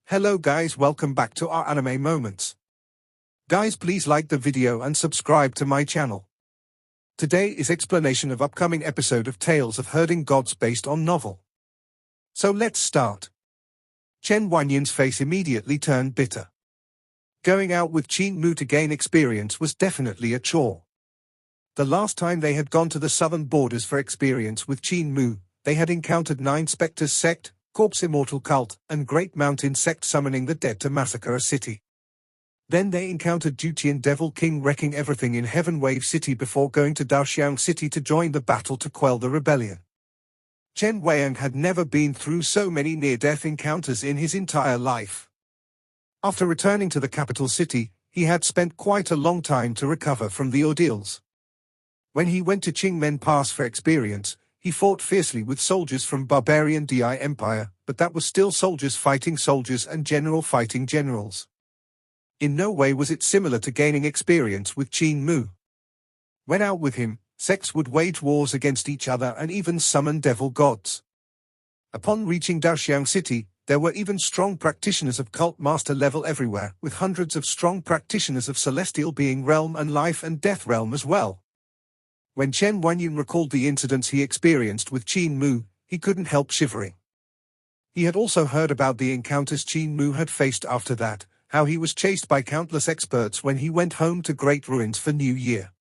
Hello guys, welcome back to our anime moments. Guys, please like the video and subscribe to my channel. Today is explanation of upcoming episode of Tales of Herding Gods based on novel. So let's start. Chen Wanyin's face immediately turned bitter. Going out with Qin Mu to gain experience was definitely a chore. The last time they had gone to the southern borders for experience with Qin Mu, they had encountered 9 Spectres sect, Corpse Immortal cult, and Great Mountain sect summoning the dead to massacre a city. Then they encountered Dutian Devil King wrecking everything in Heaven Wave City before going to Daoxiang City to join the battle to quell the rebellion. Chen Weiyang had never been through so many near-death encounters in his entire life. After returning to the capital city, he had spent quite a long time to recover from the ordeals. When he went to Qingmen Pass for experience, he fought fiercely with soldiers from barbarian Di Empire, but that was still soldiers fighting soldiers and general fighting generals. In no way was it similar to gaining experience with Qin Mu. When out with him, sects would wage wars against each other and even summon devil gods. Upon reaching Daoxiang City, there were even strong practitioners of cult master level everywhere, with hundreds of strong practitioners of celestial being realm and life and death realm as well. When Chen Wanyin recalled the incidents he experienced with Qin Mu, he couldn't help shivering. He had also heard about the encounters Qin Mu had faced after that, how he was chased by countless experts when he went home to Great Ruins for New Year.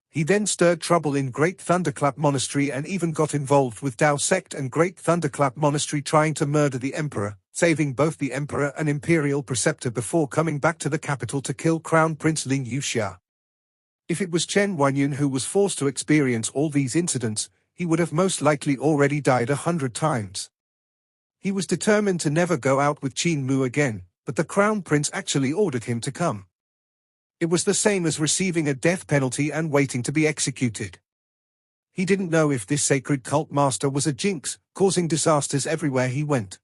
He then stirred trouble in Great Thunderclap Monastery and even got involved with Dao Sect and Great Thunderclap Monastery trying to murder the Emperor, saving both the Emperor and Imperial Preceptor before coming back to the capital to kill Crown Prince Ling Yuxia. If it was Chen Wanyin who was forced to experience all these incidents, he would have most likely already died 100 times. He was determined to never go out with Qin Mu again, but the Crown Prince actually ordered him to come. It was the same as receiving a death penalty and waiting to be executed. He didn't know if this sacred cult master was a jinx, causing disasters everywhere he went.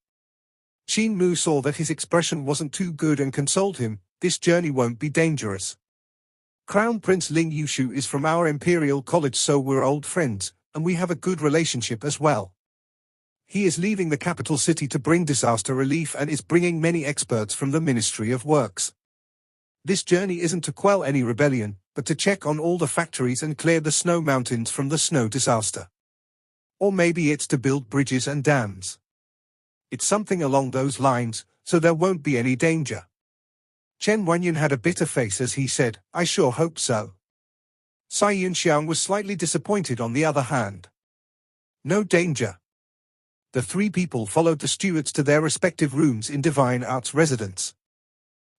Qin Mu saw that his expression wasn't too good and consoled him, "This journey won't be dangerous. Crown Prince Ling Yushu is from our Imperial College, so we're old friends, and we have a good relationship as well. He is leaving the capital city to bring disaster relief and is bringing many experts from the Ministry of Works. This journey isn't to quell any rebellion, but to check on all the factories and clear the snow mountains from the snow disaster. Or maybe it's to build bridges and dams. It's something along those lines, so there won't be any danger." Chen Wanyin had a bitter face as he said, "I sure hope so." Cai Yunxiang was slightly disappointed on the other hand. No danger. The 3 people followed the stewards to their respective rooms in Divine Arts residence.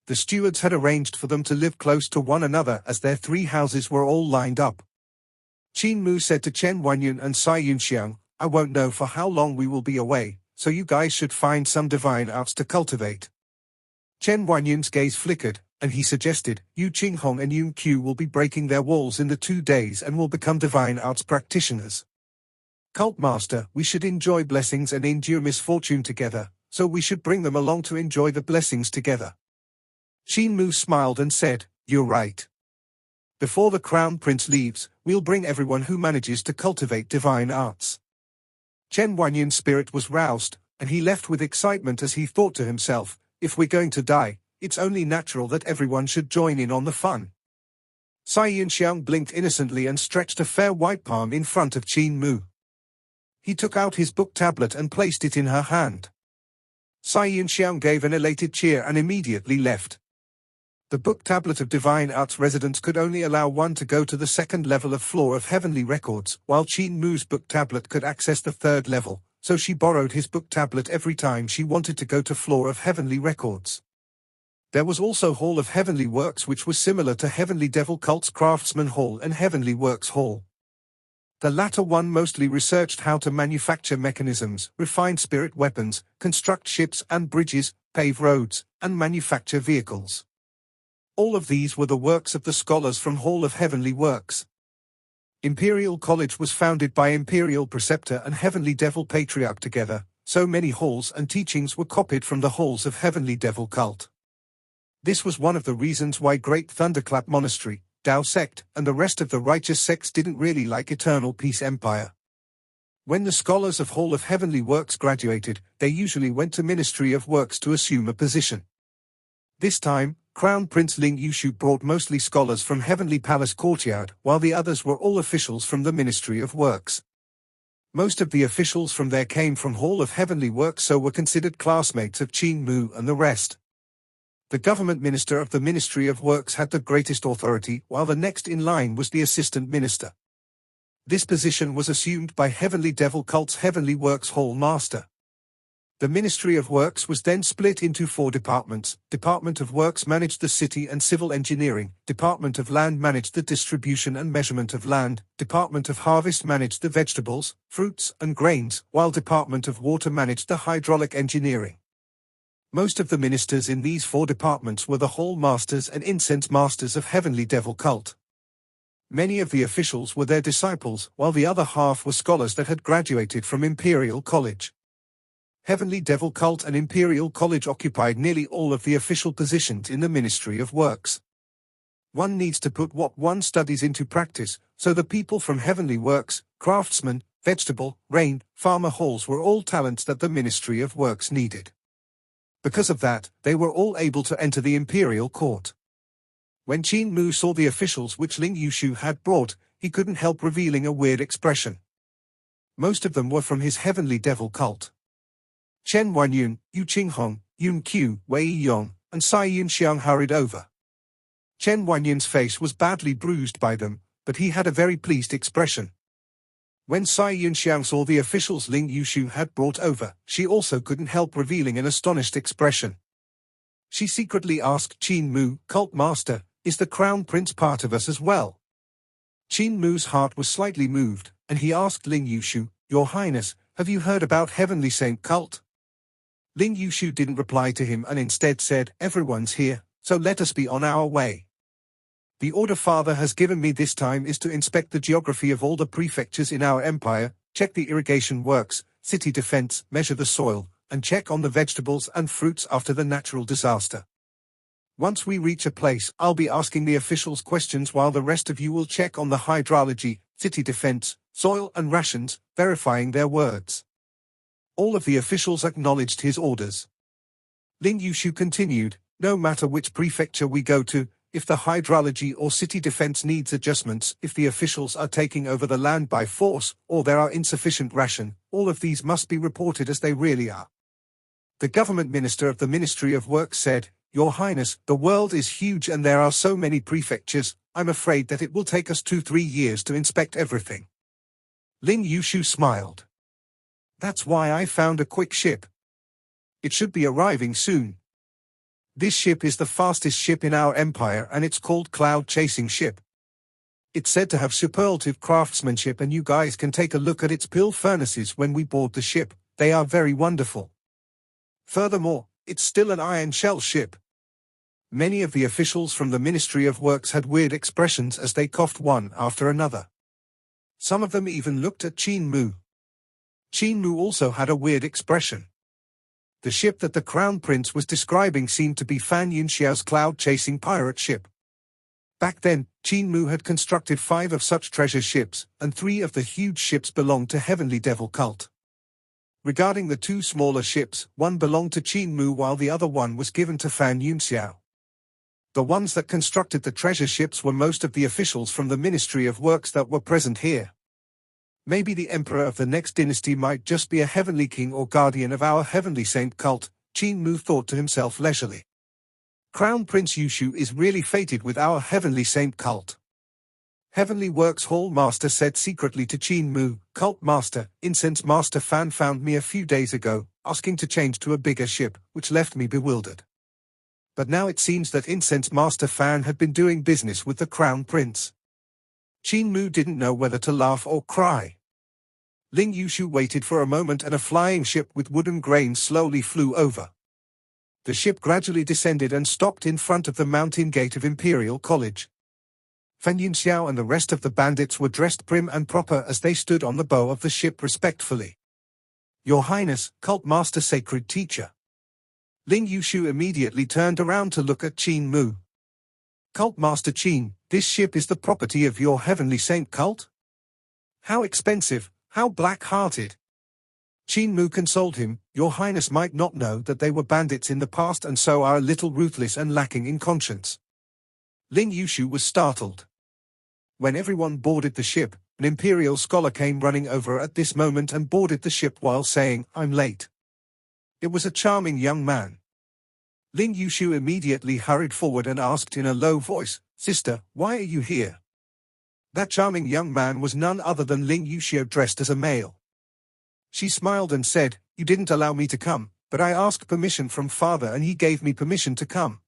The stewards had arranged for them to live close to one another as their 3 houses were all lined up. Qin Mu said to Chen Wanyin and Cai Yunxiang, "I won't know for how long we will be away, so you guys should find some divine arts to cultivate." Chen Wanyin's gaze flickered, and he suggested, "Yu Qinghong and Yun Qiu will be breaking their walls in the 2 days and will become divine arts practitioners. Cult Master, we should enjoy blessings and endure misfortune together, so we should bring them along to enjoy the blessings together." Qin Mu smiled and said, "You're right. Before the Crown Prince leaves, we'll bring everyone who manages to cultivate divine arts." Chen Wanyin's spirit was roused, and he left with excitement as he thought to himself, "If we're going to die, it's only natural that everyone should join in on the fun." Cai Yunxiang blinked innocently and stretched a fair white palm in front of Qin Mu. He took out his book tablet and placed it in her hand. Cai Yunxiang gave an elated cheer and immediately left. The book tablet of Divine Arts residence could only allow one to go to the 2nd level of Floor of Heavenly Records, while Qin Mu's book tablet could access the 3rd level, so she borrowed his book tablet every time she wanted to go to Floor of Heavenly Records. There was also Hall of Heavenly Works, which was similar to Heavenly Devil Cult's Craftsman Hall and Heavenly Works Hall. The latter one mostly researched how to manufacture mechanisms, refine spirit weapons, construct ships and bridges, pave roads, and manufacture vehicles. All of these were the works of the scholars from Hall of Heavenly Works. Imperial College was founded by Imperial Preceptor and Heavenly Devil Patriarch together, so many halls and teachings were copied from the halls of Heavenly Devil Cult. This was one of the reasons why Great Thunderclap Monastery, Dao Sect, and the rest of the righteous sects didn't really like Eternal Peace Empire. When the scholars of Hall of Heavenly Works graduated, they usually went to Ministry of Works to assume a position. This time, Crown Prince Ling Yushu brought mostly scholars from Heavenly Palace Courtyard, while the others were all officials from the Ministry of Works. Most of the officials from there came from Hall of Heavenly Works, so were considered classmates of Qin Mu and the rest. The government minister of the Ministry of Works had the greatest authority, while the next in line was the assistant minister. This position was assumed by Heavenly Devil Cult's Heavenly Works Hall Master. The Ministry of Works was then split into 4 departments. Department of Works managed the city and civil engineering, Department of Land managed the distribution and measurement of land, Department of Harvest managed the vegetables, fruits and grains, while Department of Water managed the hydraulic engineering. Most of the ministers in these 4 departments were the Hall Masters and Incense Masters of Heavenly Devil Cult. Many of the officials were their disciples, while the other half were scholars that had graduated from Imperial College. Heavenly Devil Cult and Imperial College occupied nearly all of the official positions in the Ministry of Works. One needs to put what one studies into practice, so the people from Heavenly Works, craftsmen, vegetable, rain, farmer halls were all talents that the Ministry of Works needed. Because of that, they were all able to enter the Imperial Court. When Qin Mu saw the officials which Ling Yushu had brought, he couldn't help revealing a weird expression. Most of them were from his Heavenly Devil Cult. Chen Wanyun, Yu Qinghong, Yun Qiu, Wei Yong, and Sai Yunxiang hurried over. Chen Wanyun's face was badly bruised by them, but he had a very pleased expression. When Sai Yunxiang saw the officials Ling Yushu had brought over, she also couldn't help revealing an astonished expression. She secretly asked Qin Mu, Cult Master, is the Crown Prince part of us as well? Qin Mu's heart was slightly moved, and he asked Ling Yushu, Your Highness, have you heard about Heavenly Saint Cult? Ling Yushu didn't reply to him and instead said, Everyone's here, so let us be on our way. The order Father has given me this time is to inspect the geography of all the prefectures in our empire, check the irrigation works, city defense, measure the soil, and check on the vegetables and fruits after the natural disaster. Once we reach a place, I'll be asking the officials questions while the rest of you will check on the hydrology, city defense, soil and rations, verifying their words. All of the officials acknowledged his orders. Ling Yushu continued, no matter which prefecture we go to, if the hydrology or city defense needs adjustments, if the officials are taking over the land by force, or there are insufficient ration, all of these must be reported as they really are. The government minister of the Ministry of Works said, Your Highness, the world is huge and there are so many prefectures, I'm afraid that it will take us 2-3 years to inspect everything. Ling Yushu smiled. That's why I found a quick ship. It should be arriving soon. This ship is the fastest ship in our empire and it's called Cloud Chasing Ship. It's said to have superlative craftsmanship and you guys can take a look at its pill furnaces when we board the ship, they are very wonderful. Furthermore, it's still an iron shell ship. Many of the officials from the Ministry of Works had weird expressions as they coughed one after another. Some of them even looked at Qin Mu. Qin Mu also had a weird expression. The ship that the Crown Prince was describing seemed to be Fan Yunxiao's cloud-chasing pirate ship. Back then, Qin Mu had constructed 5 of such treasure ships, and 3 of the huge ships belonged to Heavenly Devil Cult. Regarding the 2 smaller ships, one belonged to Qin Mu while the other one was given to Fan Yunxiao. The ones that constructed the treasure ships were most of the officials from the Ministry of Works that were present here. Maybe the emperor of the next dynasty might just be a heavenly king or guardian of our Heavenly Saint Cult, Qin Mu thought to himself leisurely. Crown Prince Yushu is really fated with our Heavenly Saint Cult. Heavenly Works Hall Master said secretly to Qin Mu, Cult Master, Incense Master Fan found me a few days ago, asking to change to a bigger ship, which left me bewildered. But now it seems that Incense Master Fan had been doing business with the Crown Prince. Qin Mu didn't know whether to laugh or cry. Ling Yushu waited for a moment and a flying ship with wooden grains slowly flew over. The ship gradually descended and stopped in front of the mountain gate of Imperial College. Fan Yunxiao and the rest of the bandits were dressed prim and proper as they stood on the bow of the ship respectfully. Your Highness, Cult Master Sacred Teacher. Ling Yushu immediately turned around to look at Qin Mu. Cult Master Qin, this ship is the property of your Heavenly Saint Cult? How expensive, How black-hearted. Qin Mu consoled him, Your Highness might not know that they were bandits in the past and so are a little ruthless and lacking in conscience. Ling Yushu was startled. When everyone boarded the ship, an imperial scholar came running over at this moment and boarded the ship while saying, I'm late. It was a charming young man. Ling Yushu immediately hurried forward and asked in a low voice, Sister, why are you here? That charming young man was none other than Ling Yushu dressed as a male. She smiled and said, You didn't allow me to come, but I asked permission from father and he gave me permission to come.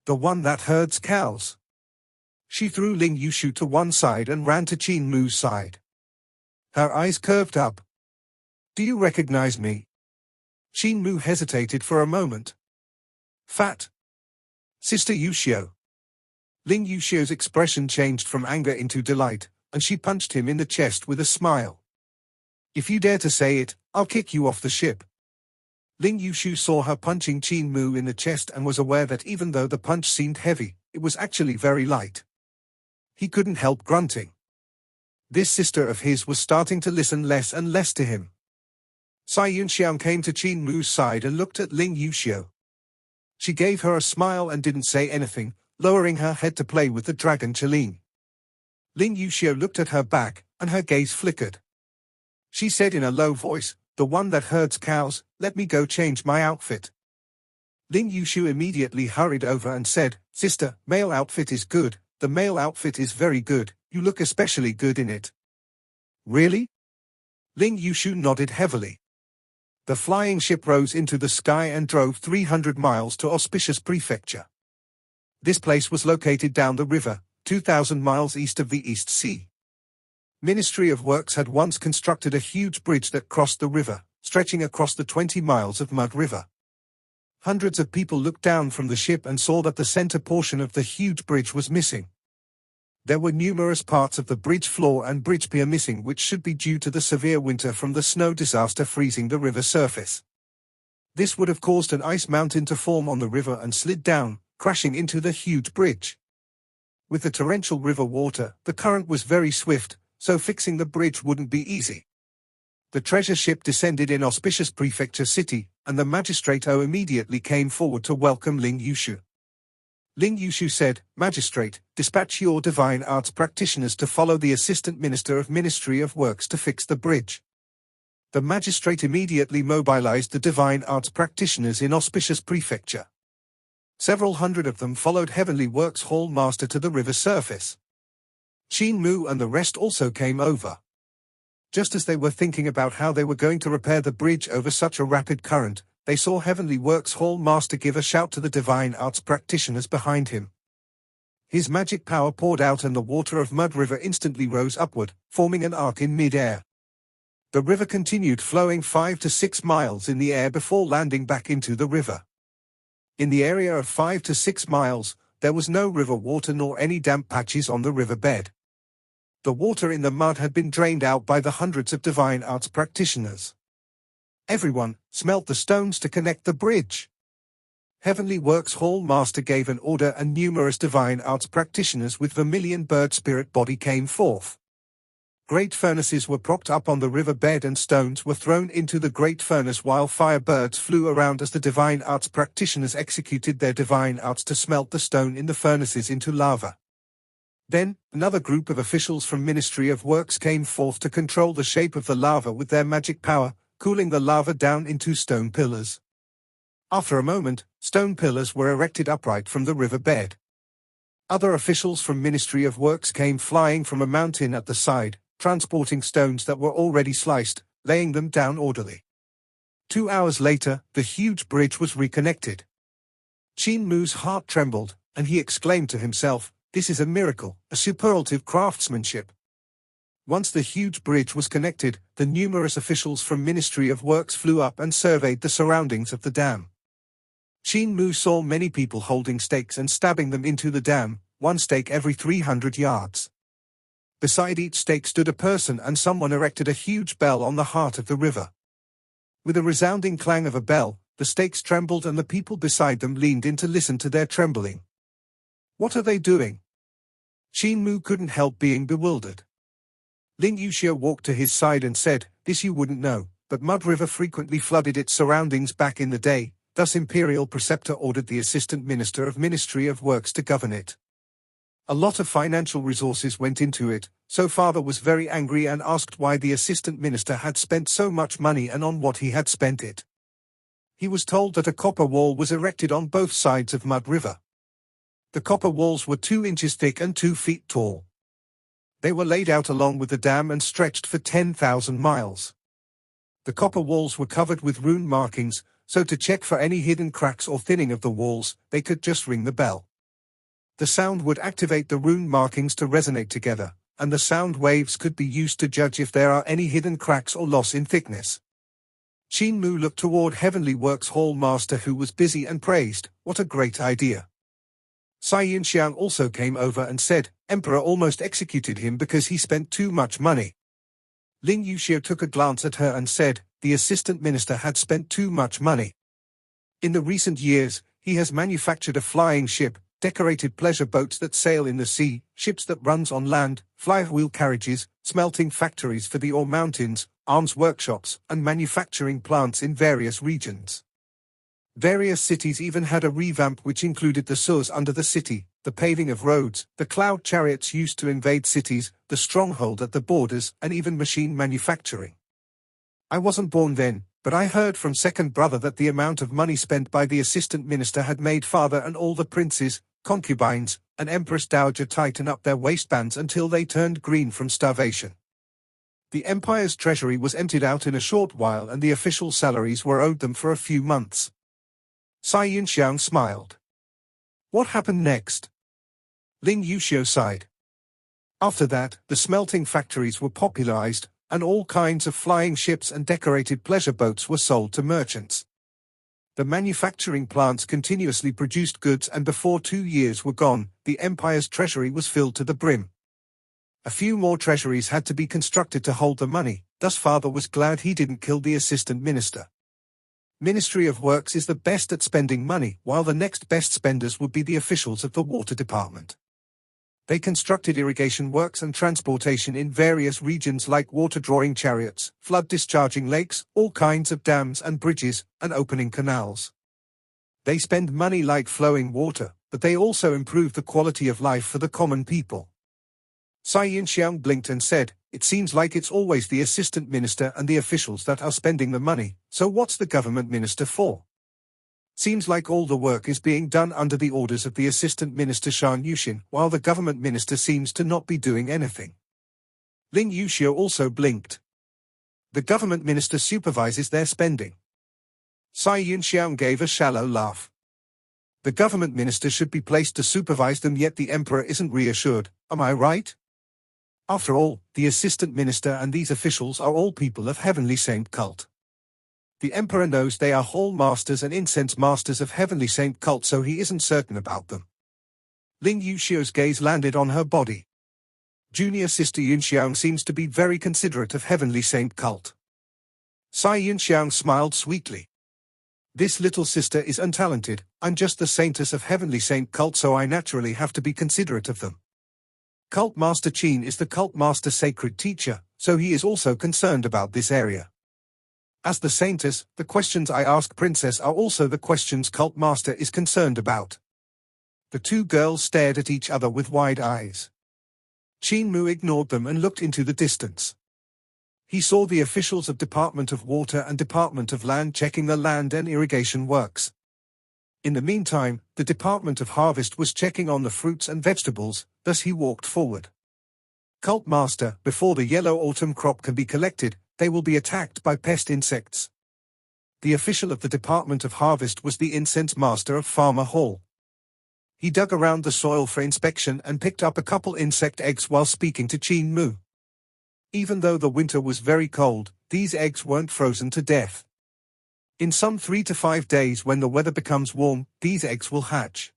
The one that herds cows. She threw Ling Yushu to one side and ran to Qin Mu's side. Her eyes curved up. Do you recognize me? Qin Mu hesitated for a moment. Fat. Sister Yushu. Ling Yushu's expression changed from anger into delight, and she punched him in the chest with a smile. If you dare to say it, I'll kick you off the ship. Ling Yushu saw her punching Qin Mu in the chest and was aware that even though the punch seemed heavy, it was actually very light. He couldn't help grunting. This sister of his was starting to listen less and less to him. Cai Yunxiang came to Qin Mu's side and looked at Ling Yushu. She gave her a smile and didn't say anything, lowering her head to play with the dragon Chelin. Ling Yushu looked at her back, and her gaze flickered. She said in a low voice, The one that herds cows, let me go change my outfit. Ling Yushu immediately hurried over and said, Sister, male outfit is good. The male outfit is very good, you look especially good in it. Really? Ling Yushu nodded heavily. The flying ship rose into the sky and drove 300 miles to auspicious Prefecture. This place was located down the river, 2,000 miles east of the East Sea. Ministry of Works had once constructed a huge bridge that crossed the river, stretching across the 20 miles of Mud River. Hundreds of people looked down from the ship and saw that the center portion of the huge bridge was missing. There were numerous parts of the bridge floor and bridge pier missing, which should be due to the severe winter from the snow disaster freezing the river surface. This would have caused an ice mountain to form on the river and slid down, crashing into the huge bridge. With the torrential river water, the current was very swift, so fixing the bridge wouldn't be easy. The treasure ship descended in auspicious Prefecture city, and the magistrate immediately came forward to welcome Ling Yushu. Ling Yushu said, Magistrate, dispatch your divine arts practitioners to follow the Assistant Minister of Ministry of Works to fix the bridge. The magistrate immediately mobilized the divine arts practitioners in auspicious Prefecture. Several hundred of them followed Heavenly Works Hall Master to the river surface. Qin Mu and the rest also came over. Just as they were thinking about how they were going to repair the bridge over such a rapid current, they saw Heavenly Works Hall Master give a shout to the divine arts practitioners behind him. His magic power poured out and the water of Mud River instantly rose upward, forming an arc in mid-air. The river continued flowing 5 to 6 miles in the air before landing back into the river. In the area of 5 to 6 miles, there was no river water nor any damp patches on the riverbed. The water in the mud had been drained out by the hundreds of divine arts practitioners. Everyone smelt the stones to connect the bridge. Heavenly Works Hall Master gave an order and numerous divine arts practitioners with vermilion bird spirit body came forth. Great furnaces were propped up on the riverbed and stones were thrown into the great furnace while firebirds flew around as the divine arts practitioners executed their divine arts to smelt the stone in the furnaces into lava. Then, another group of officials from Ministry of Works came forth to control the shape of the lava with their magic power, cooling the lava down into stone pillars. After a moment, stone pillars were erected upright from the riverbed. Other officials from Ministry of Works came flying from a mountain at the side, transporting stones that were already sliced, laying them down orderly. 2 hours later, the huge bridge was reconnected. Qin Mu's heart trembled, and he exclaimed to himself, This is a miracle, a superlative craftsmanship. Once the huge bridge was connected, the numerous officials from Ministry of Works flew up and surveyed the surroundings of the dam. Qin Mu saw many people holding stakes and stabbing them into the dam, one stake every 300 yards. Beside each stake stood a person and someone erected a huge bell on the heart of the river. With a resounding clang of a bell, the stakes trembled and the people beside them leaned in to listen to their trembling. What are they doing? Qin Mu couldn't help being bewildered. Lin Yuxiu walked to his side and said, "This you wouldn't know, but Mud River frequently flooded its surroundings back in the day, thus Imperial Preceptor ordered the Assistant Minister of Ministry of Works to govern it. A lot of financial resources went into it, so father was very angry and asked why the Assistant Minister had spent so much money and on what he had spent it. He was told that a copper wall was erected on both sides of Mud River. The copper walls were 2 inches thick and 2 feet tall. They were laid out along with the dam and stretched for 10,000 miles. The copper walls were covered with rune markings, so to check for any hidden cracks or thinning of the walls, they could just ring the bell. The sound would activate the rune markings to resonate together, and the sound waves could be used to judge if there are any hidden cracks or loss in thickness." Qin Mu looked toward Heavenly Works Hall Master, who was busy, and praised, "What a great idea." Cai Yinxiang also came over and said, "Emperor almost executed him because he spent too much money." Lin Yuxiu took a glance at her and said, "The Assistant Minister had spent too much money. In the recent years, he has manufactured a flying ship, decorated pleasure boats that sail in the sea, ships that runs on land, flywheel carriages, smelting factories for the ore mountains, arms workshops, and manufacturing plants in various regions. Various cities even had a revamp which included the sewers under the city, the paving of roads, the cloud chariots used to invade cities, the stronghold at the borders, and even machine manufacturing. I wasn't born then, but I heard from second brother that the amount of money spent by the Assistant Minister had made father and all the princes, concubines, and Empress Dowager tighten up their waistbands until they turned green from starvation. The empire's treasury was emptied out in a short while and the official salaries were owed them for a few months." Cai Yinxiang smiled. "What happened next?" Lin Yuxiu sighed. "After that, the smelting factories were popularized, and all kinds of flying ships and decorated pleasure boats were sold to merchants. The manufacturing plants continuously produced goods, and before 2 years were gone, the empire's treasury was filled to the brim. A few more treasuries had to be constructed to hold the money, thus father was glad he didn't kill the Assistant Minister. Ministry of Works is the best at spending money, while the next best spenders would be the officials of the Water Department. They constructed irrigation works and transportation in various regions like water-drawing chariots, flood-discharging lakes, all kinds of dams and bridges, and opening canals. They spend money like flowing water, but they also improve the quality of life for the common people." Cai Yinxiang blinked and said, "It seems like it's always the Assistant Minister and the officials that are spending the money, so what's the government minister for? Seems like all the work is being done under the orders of the Assistant Minister Shan Yushin, while the government minister seems to not be doing anything." Lin Yuxiu also blinked. "The government minister supervises their spending." Cai Yinxiang gave a shallow laugh. "The government minister should be placed to supervise them, yet the emperor isn't reassured, am I right? After all, the Assistant Minister and these officials are all people of Heavenly Saint cult. The Emperor knows they are hall masters and incense masters of Heavenly Saint cult, so he isn't certain about them." Lin Yuxiu's gaze landed on her body. Junior sister Yunxiang seems to be very considerate of Heavenly Saint cult. Cai Yunxiang smiled sweetly. "This little sister is untalented, I'm just the saintess of Heavenly Saint cult, so I naturally have to be considerate of them. Cult Master Qin is the Cult Master Sacred Teacher, so he is also concerned about this area. As the saintess, the questions I ask Princess are also the questions Cult Master is concerned about." The two girls stared at each other with wide eyes. Qin Mu ignored them and looked into the distance. He saw the officials of Department of Water and Department of Land checking the land and irrigation works. In the meantime, the Department of Harvest was checking on the fruits and vegetables, thus he walked forward. "Cult Master, before the yellow autumn crop can be collected, they will be attacked by pest insects." The official of the Department of Harvest was the incense master of Farmer Hall. He dug around the soil for inspection and picked up a couple insect eggs while speaking to Qin Mu. Even though the winter was very cold, these eggs weren't frozen to death. In some 3 to 5 days, when the weather becomes warm, these eggs will hatch.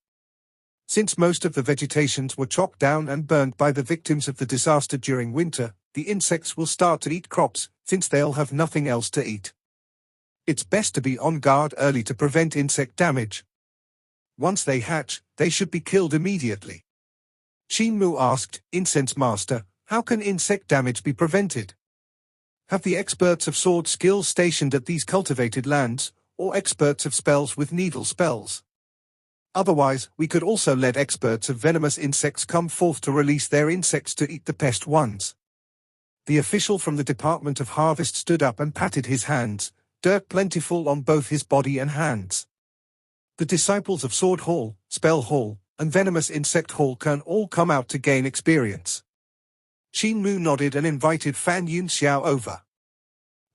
Since most of the vegetations were chopped down and burned by the victims of the disaster during winter, the insects will start to eat crops, since they'll have nothing else to eat. It's best to be on guard early to prevent insect damage. Once they hatch, they should be killed immediately." Qin Mu asked, "Incense Master, How can insect damage be prevented? Have the experts of sword skills stationed at these cultivated lands, or experts of spells with needle spells? Otherwise, we could also let experts of venomous insects come forth to release their insects to eat the pest ones. The official from the Department of Harvest stood up and patted his hands, dirt plentiful on both his body and hands. The disciples of Sword Hall, Spell Hall, and Venomous Insect Hall can all come out to gain experience. Qin Mu nodded and invited Fan Yunxiao over.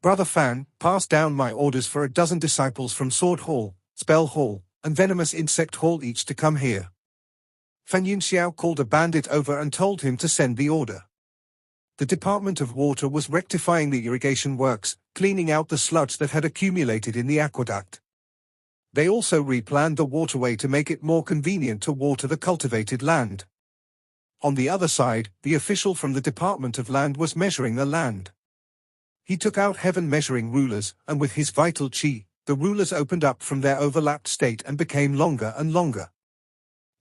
Brother Fan, pass down my orders for a dozen disciples from Sword Hall, Spell Hall, and Venomous Insect Hall each to come here. Fan Yunxiao called a bandit over and told him to send the order. The Department of Water was rectifying the irrigation works, cleaning out the sludge that had accumulated in the aqueduct. They also replanned the waterway to make it more convenient to water the cultivated land. On the other side, the official from the Department of Land was measuring the land. He took out heaven measuring rulers, and with his vital chi, the rulers opened up from their overlapped state and became longer and longer.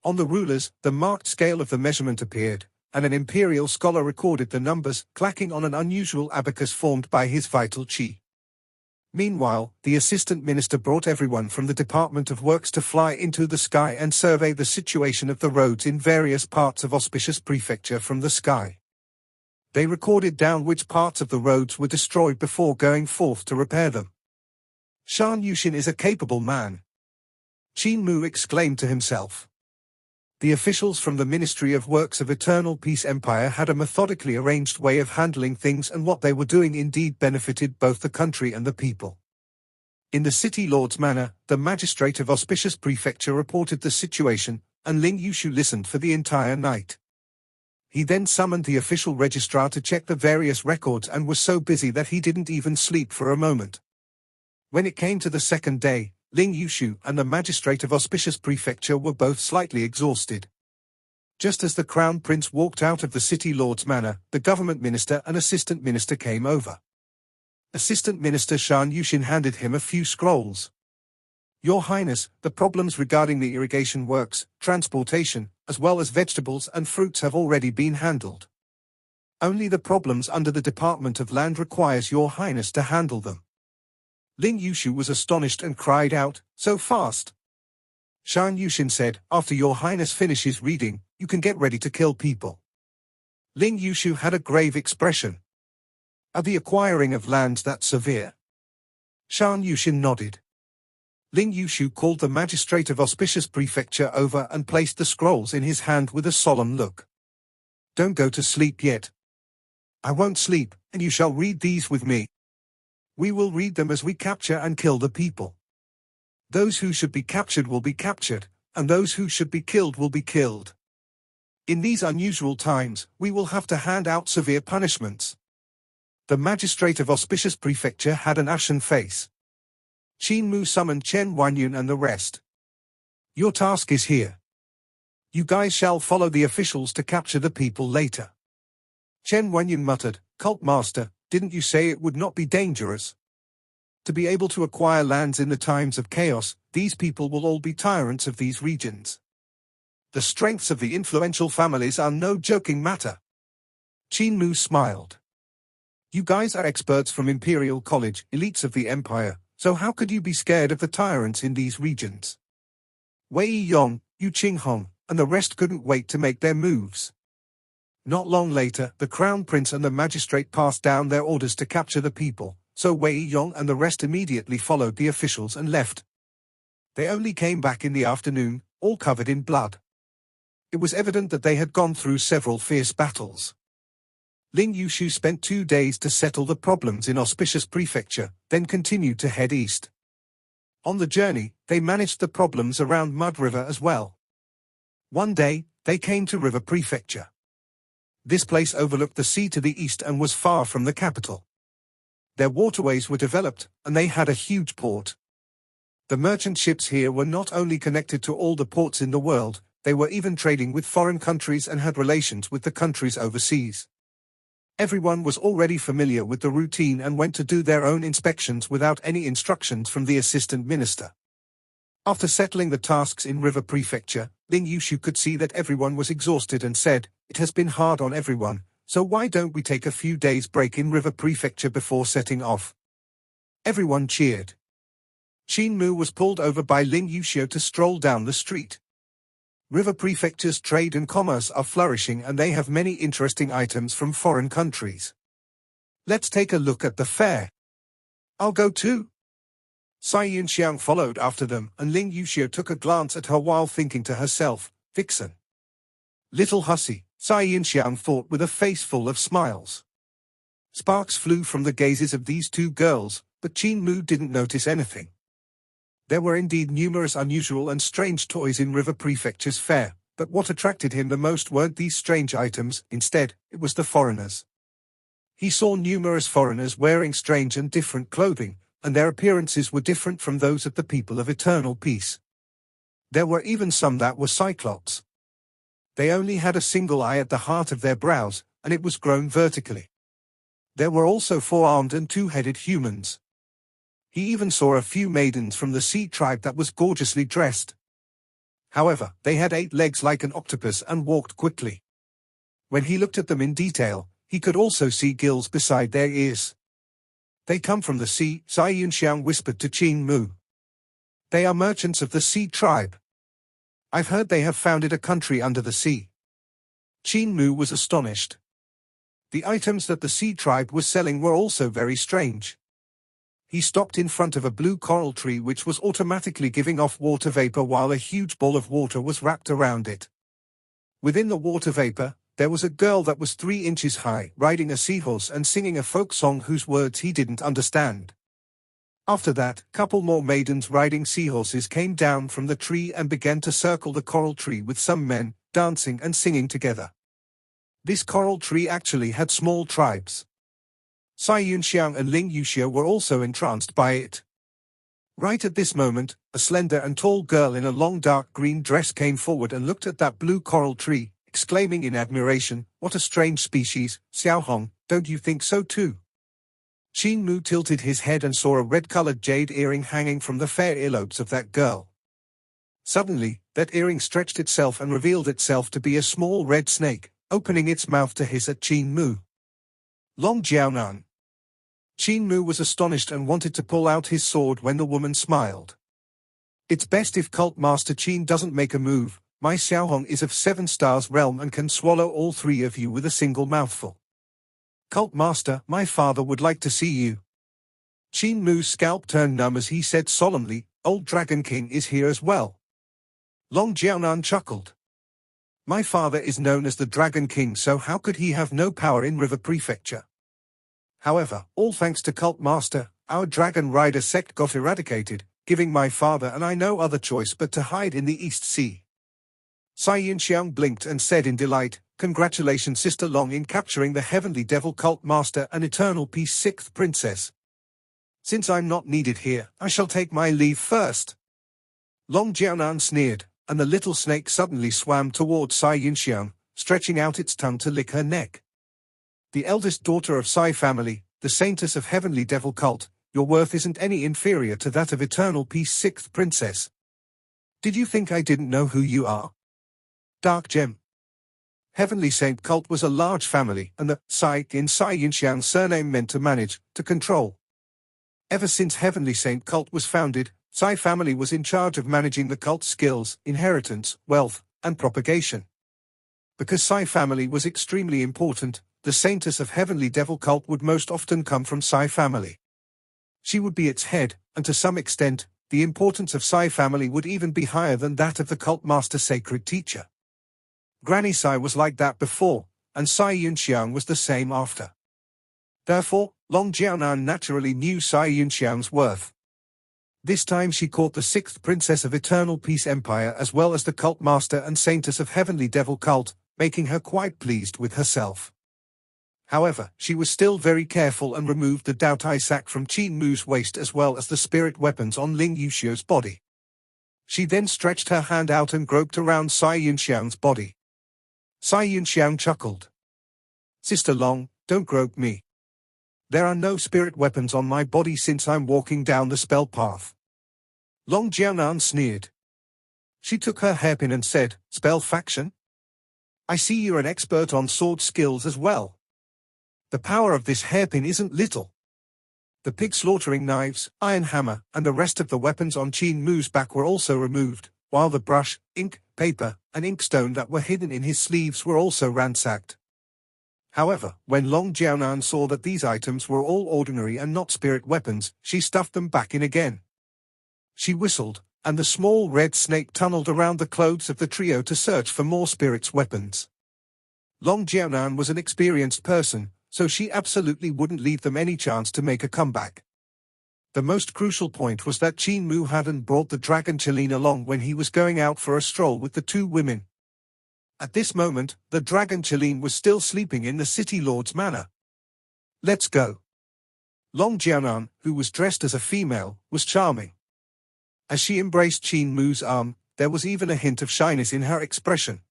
On the rulers, the marked scale of the measurement appeared, and an imperial scholar recorded the numbers, clacking on an unusual abacus formed by his vital chi. Meanwhile, the assistant minister brought everyone from the Department of Works to fly into the sky and survey the situation of the roads in various parts of auspicious Prefecture from the sky. They recorded down which parts of the roads were destroyed before going forth to repair them. Shan Yushin is a capable man. Qin Mu exclaimed to himself. The officials from the Ministry of Works of Eternal Peace Empire had a methodically arranged way of handling things, and what they were doing indeed benefited both the country and the people. In the city lord's manor, the magistrate of auspicious Prefecture reported the situation, and Ling Yushu listened for the entire night. He then summoned the official registrar to check the various records and was so busy that he didn't even sleep for a moment. When it came to the second day, Ling Yushu and the magistrate of auspicious Prefecture were both slightly exhausted. Just as the crown prince walked out of the city lord's manor, the government minister and assistant minister came over. Assistant Minister Shan Yushin handed him a few scrolls. Your Highness, the problems regarding the irrigation works, transportation, as well as vegetables and fruits have already been handled. Only the problems under the Department of Land requires Your Highness to handle them. Ling Yushu was astonished and cried out, so fast? Shan Yushin said, after Your Highness finishes reading, you can get ready to kill people. Ling Yushu had a grave expression. Are the acquiring of lands that severe? Shan Yushin nodded. Ling Yushu called the magistrate of auspicious Prefecture over and placed the scrolls in his hand with a solemn look. Don't go to sleep yet. I won't sleep, and you shall read these with me. We will read them as we capture and kill the people. Those who should be captured will be captured, and those who should be killed will be killed. In these unusual times, we will have to hand out severe punishments. The magistrate of auspicious Prefecture had an ashen face. Qin Mu summoned Chen Wanyun and the rest. Your task is here. You guys shall follow the officials to capture the people later. Chen Wanyun muttered, Cult Master, didn't you say it would not be dangerous? To be able to acquire lands in the times of chaos, these people will all be tyrants of these regions. The strengths of the influential families are no joking matter. Qin Mu smiled. You guys are experts from Imperial College, elites of the Empire, so how could you be scared of the tyrants in these regions? Wei Yong, Yu Qinghong, and the rest couldn't wait to make their moves. Not long later, the Crown Prince and the magistrate passed down their orders to capture the people, so Wei Yong and the rest immediately followed the officials and left. They only came back in the afternoon, all covered in blood. It was evident that they had gone through several fierce battles. Ling Yushu spent 2 days to settle the problems in auspicious Prefecture, then continued to head east. On the journey, they managed the problems around Mud River as well. One day, they came to River Prefecture. This place overlooked the sea to the east and was far from the capital. Their waterways were developed, and they had a huge port. The merchant ships here were not only connected to all the ports in the world, they were even trading with foreign countries and had relations with the countries overseas. Everyone was already familiar with the routine and went to do their own inspections without any instructions from the assistant minister. After settling the tasks in River Prefecture, Ling Yushu could see that everyone was exhausted and said, "It has been hard on everyone, So why don't we take a few days break in River Prefecture before setting off? Everyone cheered. Qin Mu was pulled over by Ling Yuxiu to stroll down the street. River Prefecture's trade and commerce are flourishing and they have many interesting items from foreign countries. Let's take a look at the fair. I'll go too. Cai Yunxiang followed after them and Ling Yuxiu took a glance at her while thinking to herself, "Vixen. Little hussy," Cai Yunxiang thought with a face full of smiles. Sparks flew from the gazes of these two girls, but Qin Mu didn't notice anything. There were indeed numerous unusual and strange toys in River Prefecture's fair, but what attracted him the most weren't these strange items, instead, it was the foreigners. He saw numerous foreigners wearing strange and different clothing, and their appearances were different from those of the people of eternal peace. There were even some that were cyclops. They only had a single eye at the heart of their brows, and it was grown vertically. There were also four-armed and two-headed humans. He even saw a few maidens from the sea tribe that was gorgeously dressed. However, they had 8 legs like an octopus and walked quickly. When he looked at them in detail, he could also see gills beside their ears. "They come from the sea," Cai Yunxiang whispered to Qin Mu. "They are merchants of the sea tribe. I've heard they have founded a country under the sea." Qin Mu was astonished. The items that the sea tribe was selling were also very strange. He stopped in front of a blue coral tree which was automatically giving off water vapor while a huge ball of water was wrapped around it. Within the water vapor, there was a girl that was 3 inches high, riding a seahorse and singing a folk song whose words he didn't understand. After that, couple more maidens riding seahorses came down from the tree and began to circle the coral tree with some men, dancing and singing together. This coral tree actually had small tribes. Cai Yunxiang and Ling Yuxiu were also entranced by it. Right at this moment, a slender and tall girl in a long dark green dress came forward and looked at that blue coral tree, exclaiming in admiration, "What a strange species, Xiaohong, don't you think so too?" Qin Mu tilted his head and saw a red-colored jade earring hanging from the fair earlobes of that girl. Suddenly, that earring stretched itself and revealed itself to be a small red snake, opening its mouth to hiss at Qin Mu. "Long Jiaonan." Qin Mu was astonished and wanted to pull out his sword when the woman smiled. "It's best if Cult Master Qin doesn't make a move. My Xiaohong is of 7 stars realm and can swallow all 3 of you with a single mouthful. Cult Master, my father would like to see you." Qin Mu's scalp turned numb as he said solemnly, "Old Dragon King is here as well." Long Jiaonan chuckled. "My father is known as the Dragon King, so how could he have no power in River Prefecture? However, all thanks to Cult Master, our Dragon Rider sect got eradicated, giving my father and I no other choice but to hide in the East Sea." Cai Yunxiang blinked and said in delight, "Congratulations Sister Long in capturing the Heavenly Devil Cult Master and Eternal Peace 6th Princess. Since I'm not needed here, I shall take my leave first." Long Jiaonan sneered, and the little snake suddenly swam towards Cai Yunxiang, stretching out its tongue to lick her neck. "The eldest daughter of Cai family, the Saintess of Heavenly Devil Cult, your worth isn't any inferior to that of Eternal Peace 6th Princess. Did you think I didn't know who you are? Dark Gem." Heavenly Saint Cult was a large family, and the Cai in Cai Yunxiang's surname meant to manage, to control. Ever since Heavenly Saint Cult was founded, Cai family was in charge of managing the cult's skills, inheritance, wealth, and propagation. Because Cai family was extremely important, the Saintess of Heavenly Devil Cult would most often come from Cai family. She would be its head, and to some extent, the importance of Cai family would even be higher than that of the Cult Master Sacred Teacher. Granny Cai was like that before, and Cai Yunxiang was the same after. Therefore, Long Jiaonan naturally knew Cai Yunxiang's worth. This time she caught the 6th Princess of Eternal Peace Empire as well as the Cult Master and Saintess of Heavenly Devil Cult, making her quite pleased with herself. However, she was still very careful and removed the Dao Tai sack from Qin Mu's waist as well as the spirit weapons on Ling Yuxiu's body. She then stretched her hand out and groped around Cai Yunxiang's body. Cai Yunxiang chuckled. "Sister Long, don't grope me. There are no spirit weapons on my body since I'm walking down the spell path." Long Jiaonan sneered. She took her hairpin and said, "Spell faction? I see you're an expert on sword skills as well." The power of this hairpin isn't little. The pig slaughtering knives, iron hammer, and the rest of the weapons on Qin Mu's back were also removed, while the brush, ink, paper, and inkstone that were hidden in his sleeves were also ransacked. However, when Long Jiaonan saw that these items were all ordinary and not spirit weapons, she stuffed them back in again. She whistled, and the small red snake tunneled around the clothes of the trio to search for more spirits weapons. Long Jiaonan was an experienced person, so she absolutely wouldn't leave them any chance to make a comeback. The most crucial point was that Qin Mu hadn't brought the dragon Qilin along when he was going out for a stroll with the two women. At this moment, the dragon Qilin was still sleeping in the city lord's manor. "Let's go." Long Jiaonan, who was dressed as a female, was charming. As she embraced Qin Mu's arm, there was even a hint of shyness in her expression.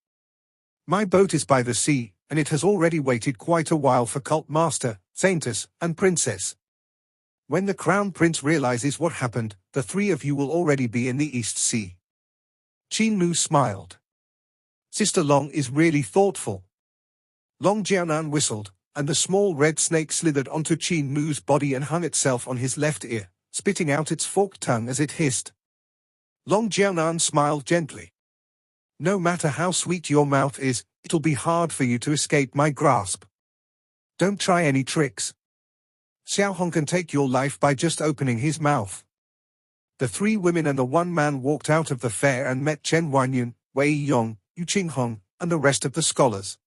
"My boat is by the sea, and it has already waited quite a while for Cult Master, Saintess, and Princess. When the Crown Prince realizes what happened, the three of you will already be in the East Sea." Qin Mu smiled. "Sister Long is really thoughtful." Long Jiaonan whistled, and the small red snake slithered onto Qin Mu's body and hung itself on his left ear, spitting out its forked tongue as it hissed. Long Jiaonan smiled gently. "No matter how sweet your mouth is, it'll be hard for you to escape my grasp. Don't try any tricks. Xiao Hong can take your life by just opening his mouth." The three women and the one man walked out of the fair and met Chen Wanyan, Wei Yong, Yu Qinghong, and the rest of the scholars.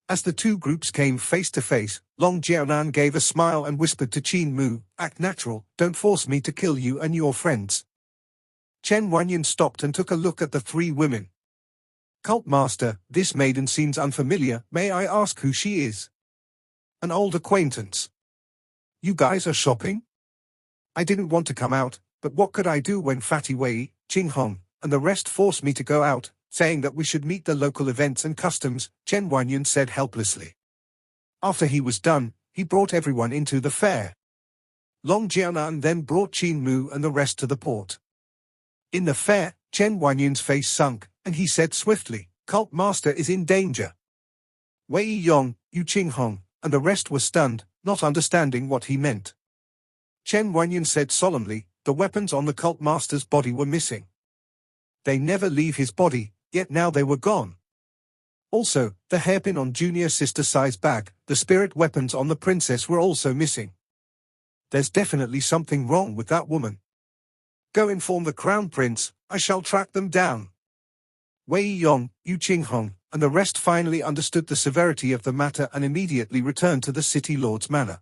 As the two groups came face to face, Long Jiaonan gave a smile and whispered to Qin Mu, "Act natural, don't force me to kill you and your friends." Chen Wanyan stopped and took a look at the three women. "Cult Master, this maiden seems unfamiliar. May I ask who she is?" "An old acquaintance." "You guys are shopping?" "I didn't want to come out, but what could I do when Fatty Wei, Qinghong, and the rest forced me to go out, saying that we should meet the local events and customs," Chen Wanyan said helplessly. After he was done, he brought everyone into the fair. Long Jiaonan then brought Qin Mu and the rest to the port. In the fair, Chen Wanyan's face sunk, and he said swiftly, "Cult Master is in danger." Wei Yong, Yu Qinghong, and the rest were stunned, not understanding what he meant. Chen Wanyan said solemnly, "The weapons on the Cult Master's body were missing. They never leave his body, yet now they were gone. Also, the hairpin on Junior Sister Sai's back, the spirit weapons on the princess were also missing. There's definitely something wrong with that woman. Go inform the Crown Prince, I shall track them down." Wei Yong, Yu Qinghong, and the rest finally understood the severity of the matter and immediately returned to the city lord's manor.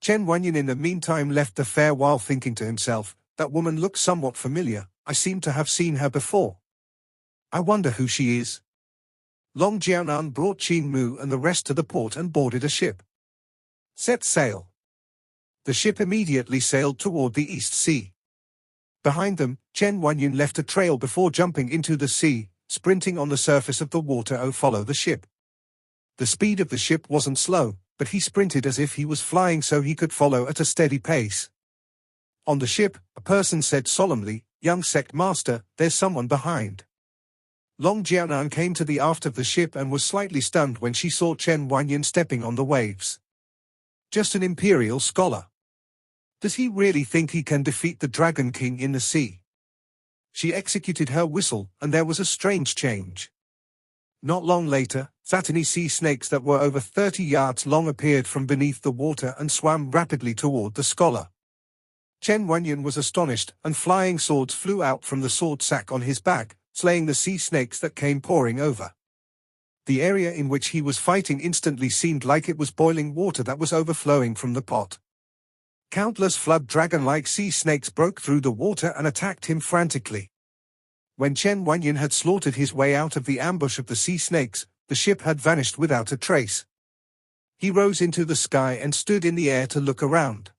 Chen Wanyan in the meantime left the fair while thinking to himself, "That woman looks somewhat familiar. I seem to have seen her before. I wonder who she is." Long Jiaonan brought Qin Mu and the rest to the port and boarded a ship. "Set sail." The ship immediately sailed toward the East Sea. Behind them, Chen Wanyan left a trail before jumping into the sea, sprinting on the surface of the water to follow the ship. The speed of the ship wasn't slow, but he sprinted as if he was flying so he could follow at a steady pace. On the ship, a person said solemnly, "Young sect master, there's someone behind." Long Jiaonan came to the aft of the ship and was slightly stunned when she saw Chen Wanyan stepping on the waves. Just an imperial scholar. Does he really think he can defeat the Dragon King in the sea? She executed her whistle, and there was a strange change. Not long later, satiny sea snakes that were over 30 yards long appeared from beneath the water and swam rapidly toward the scholar. Chen Wanyan was astonished, and flying swords flew out from the sword sack on his back, slaying the sea snakes that came pouring over. The area in which he was fighting instantly seemed like it was boiling water that was overflowing from the pot. Countless flood dragon-like sea snakes broke through the water and attacked him frantically. When Chen Wanyan had slaughtered his way out of the ambush of the sea snakes, the ship had vanished without a trace. He rose into the sky and stood in the air to look around.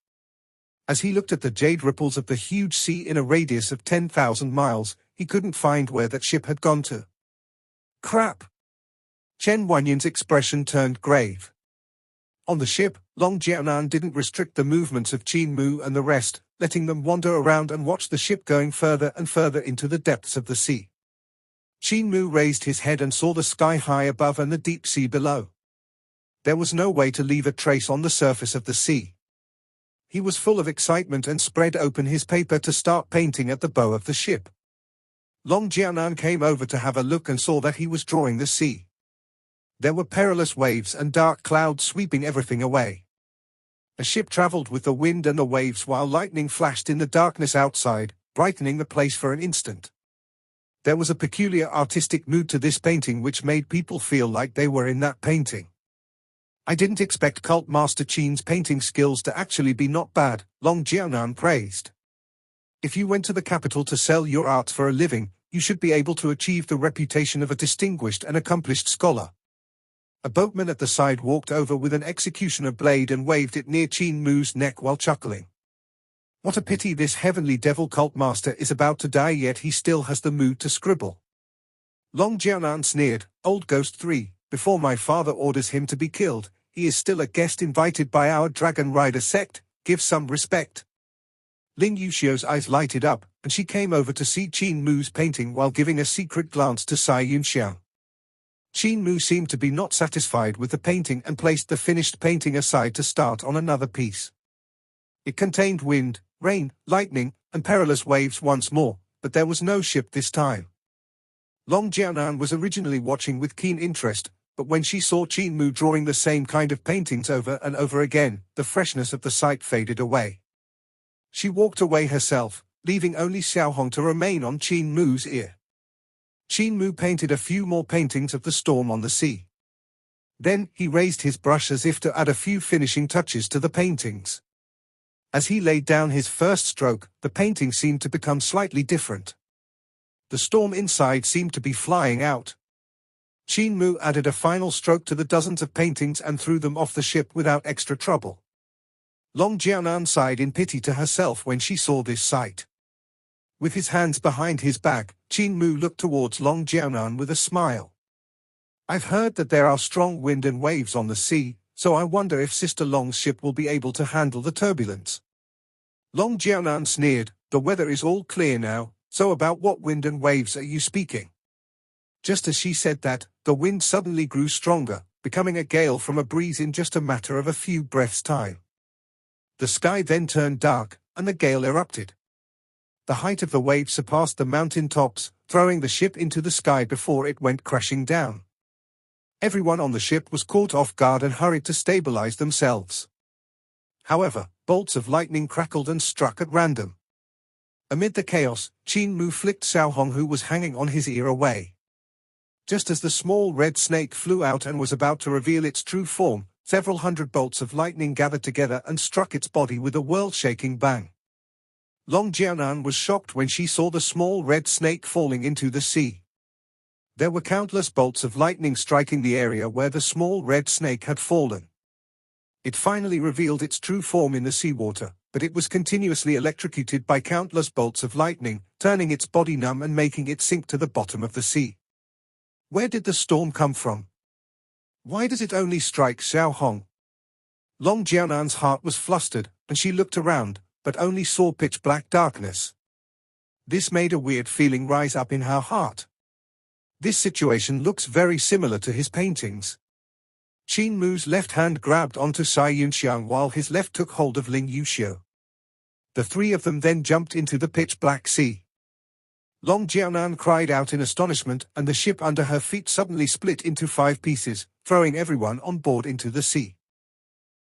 As he looked at the jade ripples of the huge sea in a radius of 10,000 miles, he couldn't find where that ship had gone to. Crap! Chen Wanyan's expression turned grave. On the ship, Long Jiaonan didn't restrict the movements of Qin Mu and the rest, letting them wander around and watch the ship going further and further into the depths of the sea. Qin Mu raised his head and saw the sky high above and the deep sea below. There was no way to leave a trace on the surface of the sea. He was full of excitement and spread open his paper to start painting at the bow of the ship. Long Jianan came over to have a look and saw that he was drawing the sea. There were perilous waves and dark clouds sweeping everything away. A ship traveled with the wind and the waves while lightning flashed in the darkness outside, brightening the place for an instant. There was a peculiar artistic mood to this painting which made people feel like they were in that painting. I didn't expect Cult Master Qin's painting skills to actually be not bad, Long Jianan praised. If you went to the capital to sell your art for a living, you should be able to achieve the reputation of a distinguished and accomplished scholar. A boatman at the side walked over with an executioner blade and waved it near Qin Mu's neck while chuckling. What a pity this heavenly devil cult master is about to die, yet he still has the mood to scribble. Long Jianan sneered, "Old Ghost 3, before my father orders him to be killed, he is still a guest invited by our Dragon Rider sect, give some respect." Ling Yuxiu's eyes lighted up, and she came over to see Qin Mu's painting while giving a secret glance to Cai Yunxiang. Qin Mu seemed to be not satisfied with the painting and placed the finished painting aside to start on another piece. It contained wind, rain, lightning, and perilous waves once more, but there was no ship this time. Long Jianan was originally watching with keen interest, but when she saw Qin Mu drawing the same kind of paintings over and over again, the freshness of the sight faded away. She walked away herself, leaving only Xiaohong to remain on Qin Mu's ear. Qin Mu painted a few more paintings of the storm on the sea. Then, he raised his brush as if to add a few finishing touches to the paintings. As he laid down his first stroke, the painting seemed to become slightly different. The storm inside seemed to be flying out. Qin Mu added a final stroke to the dozens of paintings and threw them off the ship without extra trouble. Long Jianan sighed in pity to herself when she saw this sight. With his hands behind his back, Qin Mu looked towards Long Jianan with a smile. "I've heard that there are strong wind and waves on the sea, so I wonder if Sister Long's ship will be able to handle the turbulence." Long Jianan sneered, "The weather is all clear now, so about what wind and waves are you speaking?" Just as she said that, the wind suddenly grew stronger, becoming a gale from a breeze in just a matter of a few breaths' time. The sky then turned dark, and the gale erupted. The height of the wave surpassed the mountain tops, throwing the ship into the sky before it went crashing down. Everyone on the ship was caught off guard and hurried to stabilize themselves. However, bolts of lightning crackled and struck at random. Amid the chaos, Qin Mu flicked Xiaohong, who was hanging on his ear, away. Just as the small red snake flew out and was about to reveal its true form, several hundred bolts of lightning gathered together and struck its body with a world-shaking bang. Long Jianan was shocked when she saw the small red snake falling into the sea. There were countless bolts of lightning striking the area where the small red snake had fallen. It finally revealed its true form in the seawater, but it was continuously electrocuted by countless bolts of lightning, turning its body numb and making it sink to the bottom of the sea. Where did the storm come from? Why does it only strike Xiaohong? Long Jianan's heart was flustered, and she looked around, but only saw pitch-black darkness. This made a weird feeling rise up in her heart. This situation looks very similar to his paintings. Qin Mu's left hand grabbed onto Cai Yunxiang while his left took hold of Ling Yuxiu. The three of them then jumped into the pitch-black sea. Long Jianan cried out in astonishment, and the ship under her feet suddenly split into 5 pieces, throwing everyone on board into the sea.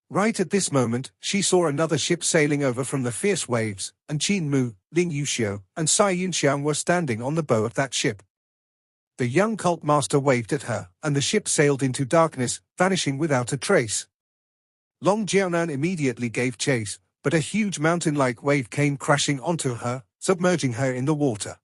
Right at this moment, she saw another ship sailing over from the fierce waves, and Qin Mu, Ling Yuxiu, and Cai Yunxiang were standing on the bow of that ship. The young cult master waved at her, and the ship sailed into darkness, vanishing without a trace. Long Jianan immediately gave chase, but a huge mountain-like wave came crashing onto her, submerging her in the water.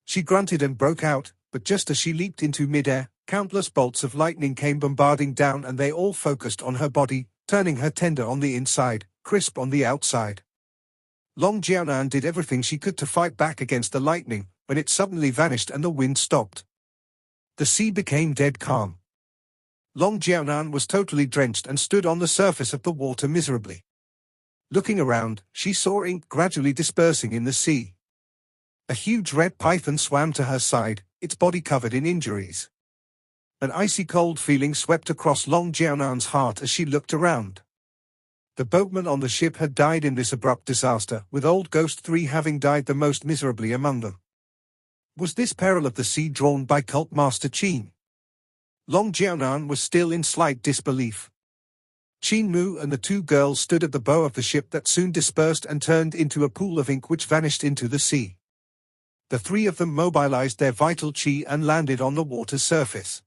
She grunted and broke out, but just as she leaped into mid-air, countless bolts of lightning came bombarding down, and they all focused on her body, turning her tender on the inside, crisp on the outside. Long Jianan did everything she could to fight back against the lightning, when it suddenly vanished and the wind stopped. The sea became dead calm. Long Jianan was totally drenched and stood on the surface of the water miserably. Looking around, she saw ink gradually dispersing in the sea. A huge red python swam to her side, its body covered in injuries. An icy cold feeling swept across Long Jiaonan's heart as she looked around. The boatmen on the ship had died in this abrupt disaster, with Old Ghost 3 having died the most miserably among them. Was this peril of the sea drawn by cult master Qin? Long Jiaonan was still in slight disbelief. Qin Mu and the two girls stood at the bow of the ship that soon dispersed and turned into a pool of ink which vanished into the sea. The three of them mobilized their vital qi and landed on the water's surface.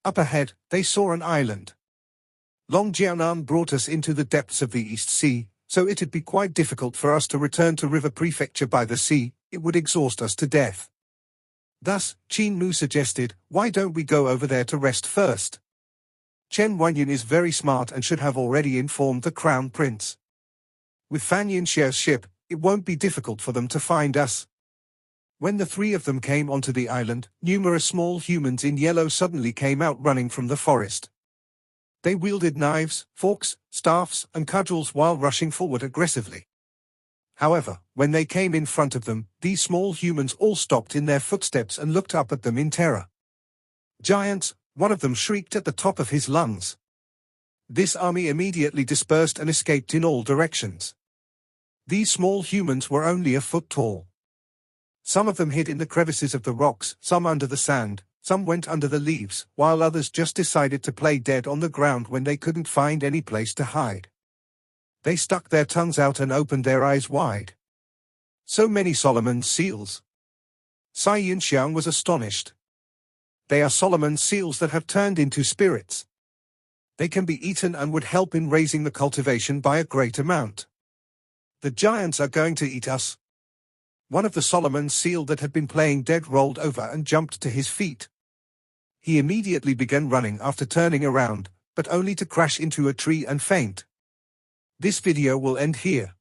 Up ahead, they saw an island. Long Jiaonan brought us into the depths of the East Sea, so it'd be quite difficult for us to return to River Prefecture by the sea. It would exhaust us to death. Thus, Qin Mu suggested, why don't we go over there to rest first? Chen Wanyan is very smart and should have already informed the Crown Prince. With Fan Yinxiao's ship, it won't be difficult for them to find us. When the three of them came onto the island, numerous small humans in yellow suddenly came out running from the forest. They wielded knives, forks, staffs, and cudgels while rushing forward aggressively. However, when they came in front of them, these small humans all stopped in their footsteps and looked up at them in terror. Giants, one of them shrieked at the top of his lungs. This army immediately dispersed and escaped in all directions. These small humans were only a foot tall. Some of them hid in the crevices of the rocks, some under the sand, some went under the leaves, while others just decided to play dead on the ground when they couldn't find any place to hide. They stuck their tongues out and opened their eyes wide. So many Solomon's seals. Sai Yinxiang was astonished. They are Solomon's seals that have turned into spirits. They can be eaten and would help in raising the cultivation by a great amount. The giants are going to eat us. One of the Solomon's seal that had been playing dead rolled over and jumped to his feet. He immediately began running after turning around, but only to crash into a tree and faint. This video will end here.